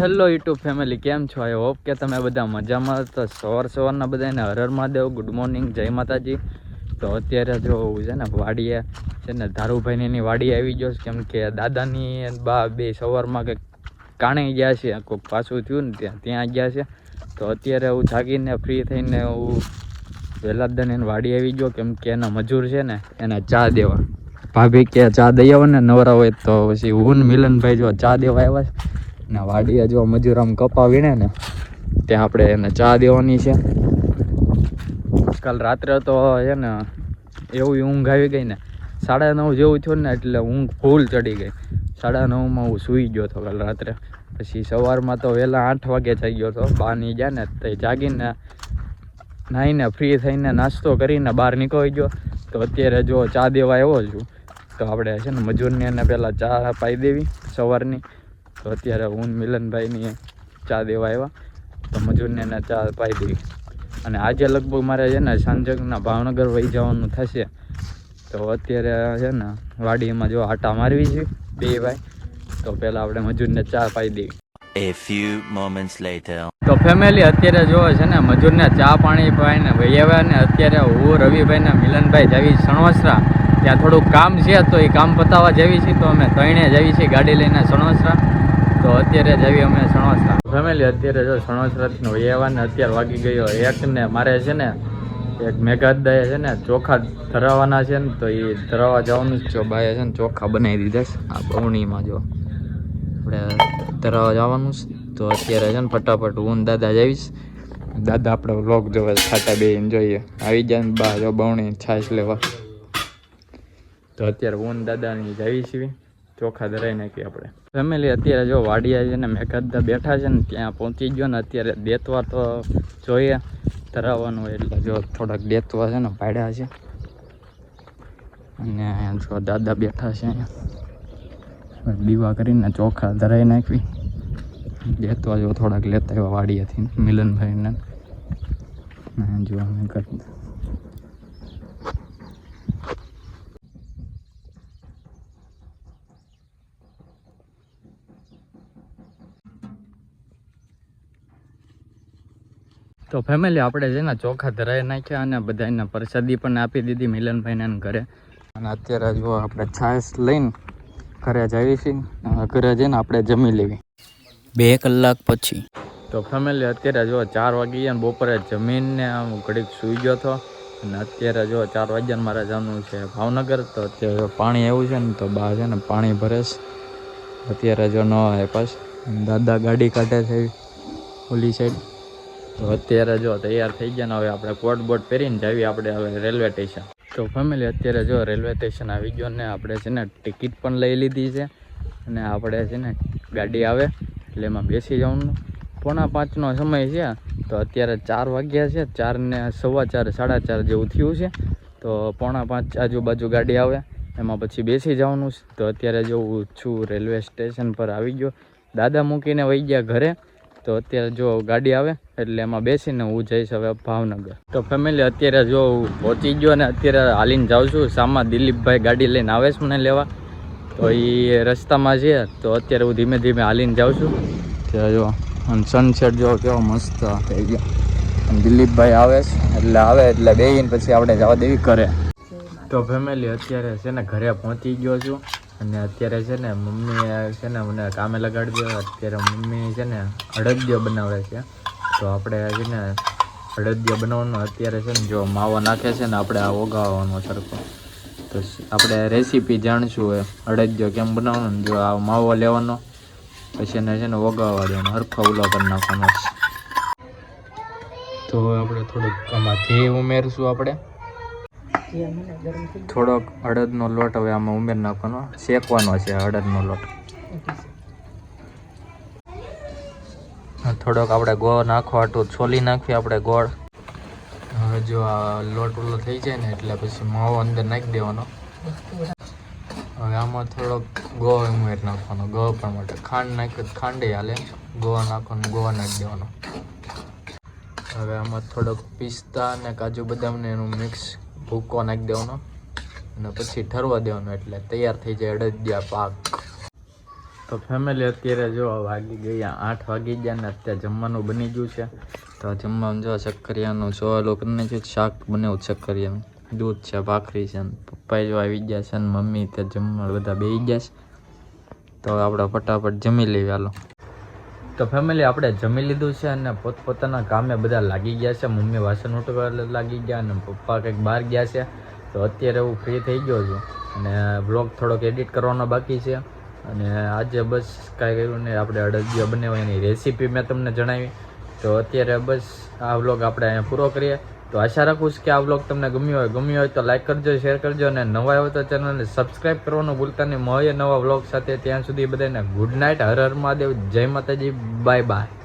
Hello YouTube family, કેમ છો? I hope કે તમે બધા મજામાં. તો સવારના બધાને હર હર મહાદેવ, ગુડ મોર્નિંગ, જય માતાજી. તો અત્યારે જો છે ને વાડીએ છે ને ધારુભાઈની વાડીએ આવી ગયો, કેમ કે દાદાની બા બે સવારમાં કંઈક કાણી ગયા છે, કોઈક પાછું થયું ને ત્યાં ગયા છે. તો અત્યારે હું જાગીને ફ્રી થઈને હું વેલાદાની વાડી આવી ગયો, કેમ કે એના મજૂર છે ને એને ચા દેવા. ભાભી કે ચા દઈ આવો ને નવરા હોય તો. પછી હું મિલનભાઈ જો ચા દેવા આવ્યા છે ને વાડીએ જો મજૂર આમ કપા વીણે ને ત્યાં આપણે એને ચા દેવાની છે. કાલ રાત્રે તો છે ને એવી ઊંઘ આવી ગઈ ને 9:30 જેવું થયું ને એટલે ઊંઘ ફૂલ ચડી ગઈ. 9:30 હું સૂઈ ગયો હતો કાલ રાત્રે. પછી સવારમાં તો વહેલા 8 વાગે થઈ ગયો હતો. બાની ગયા ને તે જાગીને નાહીને ફ્રી થઈને નાસ્તો કરીને બહાર નીકળી ગયો. તો અત્યારે જો ચા દેવા આવ્યો છું. તો આપણે છે ને મજૂરને એને પહેલાં ચા પાઈ દેવી સવારની. તો અત્યારે હું મિલનભાઈની ચા દેવા આવ્યા, તો મજૂરને એને ચા પાઈ દેવી. અને આજે લગભગ મારે છે ને સાંજના ભાવનગર વહી જવાનું થશે. તો અત્યારે છે ને વાડીમાં જો આટા મારવી છે બે ભાઈ. તો પહેલાં આપણે મજૂરને ચા પાઈ દેવી. A few moments later. તો ફેમિલી અત્યારે જો છે ને મજૂરને ચા પાણી પાઈને વહી આવ્યા ને અત્યારે હું રવિભાઈ ને મિલનભાઈ જાવી સણવસરા. ત્યાં થોડુંક કામ છે તો એ કામ પતાવવા જવી છે. તો અમે ત્રણે જવી છીએ ગાડી લઈને સણવસરા. તો અત્યારે જવી અમે સણવસરા. ફેમિલી અત્યારે જો સણવસરાથી વહી આવ્યા ને અત્યારે વાગી ગયો 1 ને મારે છે ને એક મેઘાદાએ છે ને ચોખા ધરાવવાના છે ને તો એ ધરાવવા જવાનું જ છે. બાએ છે ને ચોખા બનાવી દીધા છે આ બવણીમાં. જો આપણે ધરાવવા જવાનું છે. તો અત્યારે છે ને ફટાફટ હું દાદા જઈશ. દાદા આપણે વ્લોગ જોવે ખાટા બે જોઈએ આવી જાય ને બા જો બવણી છાશ લેવા. તો અત્યારે હું દાદાની જઈએ છીએ ચોખા ધરાઈ નાખીએ આપણે. ફેમિલી અત્યારે જો વાડિયા છે ને મેઘાદા બેઠા છે ને ત્યાં પહોંચી ગયો ને અત્યારે દેતવા તો જોઈએ ધરાવવાનું એટલે જો થોડાક દેતવા છે ને ભાડ્યા છે. અને જો દાદા બેઠા છે અહીંયા દીવા કરીને ચોખા ધરાઈ નાખવી. દેતવા જો થોડાક લેતા આવ્યા વાડિયાથી મિલનભાઈને જો અમે કરતા. તો ફેમિલી આપણે છે ને ચોખા ધરાઈ નાખ્યા અને બધાને પ્રસાદી પણ આપી દીધી મિલનભાઈને ઘરે. અને અત્યારે જો આપણે છાશ લઈને ઘરે જઈએ છીએ. ઘરે જઈને આપણે જમી લેવી 2 કલાક પછી. તો ફેમિલી અત્યારે જો 4 વાગી ગયા ને બપોરે જમીનને આમ ઘડીક સૂઈ ગયો હતો. અને અત્યારે જો 4 વાગ્યાને મારે જવાનું છે ભાવનગર. તો અત્યારે પાણી આવ્યું છે ને તો બહાર છે ને પાણી ભરે છે. અત્યારે જો ન આવે પાસ દાદા ગાડી કાઢે છે ઓલી સાઈડ. તો અત્યારે જો તૈયાર થઈ ગયા ને હવે આપણે કોટ બોટ પહેરીને જઈએ આપણે હવે રેલવે સ્ટેશન. તો ફેમિલી અત્યારે જો રેલવે સ્ટેશન આવી ગયો ને આપણે છે ને ટિકિટ પણ લઈ લીધી છે. અને આપણે છે ને ગાડી આવે એટલે એમાં બેસી જવાનું. 4:45નો સમય છે. તો અત્યારે 4 વાગ્યા છે. 4 ને 4:15 4:30 જેવું થયું છે. તો 4:45 આજુબાજુ ગાડી આવે એમાં પછી બેસી જવાનું છે. તો અત્યારે જો હું છું રેલવે સ્ટેશન પર આવી ગયો. દાદા મૂકીને વહી ગયા ઘરે. તો અત્યારે જો ગાડી આવે એટલે એમાં બેસીને હું જઈશ હવે ભાવનગર. તો ફેમિલી અત્યારે જો પહોંચી ગયો ને અત્યારે હાલીને જાઉં છું. સામા દિલીપભાઈ ગાડી લઈને આવે છે મને લેવા. તો એ રસ્તામાં છે. તો અત્યારે હું ધીમે ધીમે હાલીને જાઉં છું. ત્યાં જો અને સનસેટ જો કેવો મસ્ત થઈ ગયો. અને દિલીપભાઈ આવે છે એટલે બેસીને પછી આપણે જવા દેવી ઘરે. તો ફેમિલી અત્યારે છે ને ઘરે પહોંચી ગયો છું. અને અત્યારે છે ને મમ્મી છે ને મને કામે લગાડી દો. અત્યારે મમ્મી છે ને અડદિયો બનાવે છે. તો આપણે છે ને અડદિયો બનાવવાનો અત્યારે છે ને જો માવો નાખે છે ને આપણે આ ઓગાળવાનો સરખો. તો આપણે રેસીપી જાણશું અડદિયો કેમ બનાવવાનો. જો આ માવો લેવાનો પછી એને છે ને ઓગાળવા દેવાનો સરખો ઉલો કરી નાખવાનો. તો આપણે થોડુંક આમાં ઘી ઉમેરશું. આપણે થોડોક અડદનો લોટ હવે આમાં ઉમેર નાખવાનો. શેકવાનો છે અડદનો લોટ. થોડોક આપણે ગોળ નાખવા હાટું છોલી નાખીએ આપણે ગોળ. હવે જો આ લોટ ઓલો થઈ જાય ને એટલે પછી માવો અંદર નાખી દેવાનો. હવે આમાં થોડોક ગોળ ઉમેર નાખવાનો. ગોળ પણ માટે ખાંડ નાખ્યો ખાંડે હાલે. ગોળ નાખવાનો ગોળ નાખી દેવાનો. હવે આમાં થોડોક પિસ્તા અને કાજુ બદામને એનું મિક્સ ભૂકો નાખી દેવાનો. અને પછી ઠરવા દેવાનો એટલે તૈયાર થઈ જાય અડદિયા પાક. તો ફેમિલી અત્યારે જો વાગી ગયા 8 વાગી ગયા ને અત્યારે જમવાનું બની ગયું છે. તો જમવાનું જો શક્કરિયાનું ચોલું કરી નાખ્યું, શાક બનાવ્યું શક્કરિયાનું, દૂધ છે, ભાખરી છે, પપ્પા જો આવી ગયા છે ને મમ્મી તે જમવા બધા બેસી ગયા છે. તો આપણે ફટાફટ જમી લઈએ હાલો. તો ફેમિલી આપણે જમી લીધું છે અને પોતપોતાના કામે બધા લાગી ગયા છે. મમ્મી વાસણ ઉઠવા લાગી ગયા અને પપ્પા કંઈક બહાર ગયા છે. તો અત્યારે હું ફ્રી થઈ ગયો છું અને વ્લોગ થોડોક એડિટ કરવાનો બાકી છે. અને આજે બસ કાંઈ કર્યું નહીં, આપણે અડદિયા બનાવવાની રેસીપી મેં તમને જણાવી. તો અત્યારે બસ આ વ્લોગ આપણે અહીંયા પૂરો કરીએ. તો આશા રાખું છું કે આ વ્લોગ તમને ગમ્યો હોય તો લાઈક કરજો, શેર કરજો અને નવા હોય તો ચેનલને સબસ્ક્રાઈબ કરવાનું ભૂલતા નહીં. મળીએ નવા વ્લોગ સાથે, ત્યાં સુધી બધાને ગુડ નાઇટ, હર હર મહાદેવ, જય માતાજી, બાય બાય.